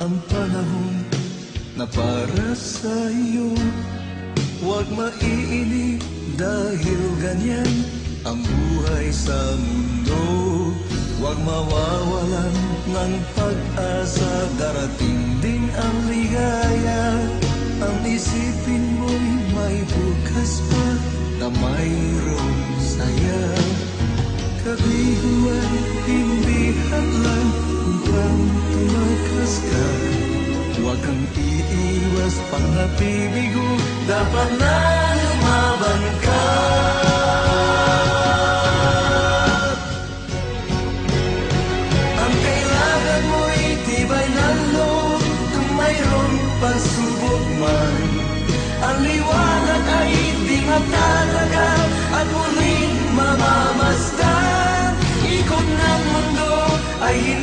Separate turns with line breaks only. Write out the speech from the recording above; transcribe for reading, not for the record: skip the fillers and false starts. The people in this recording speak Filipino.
ang panahon na para sa'yo. Huwag maiinip dahil ganyan ang buhay sa mundo. Huwag mawawalan ng pag-asa, darating din ang ligaya. Ang isipin mo'y may bukas pa na mayroong saya. Kabiguan, hindi hadlang upang tumakas ka. Huwag kang iiwas pang nabibigo, dapat na lumaban ka. Ang kailangan mo'y tibay ng loob kung mayroong pagsubok man. Ang liwanag ay di matatagal at muling mamamasdan. Ikot ng mundo ay hindi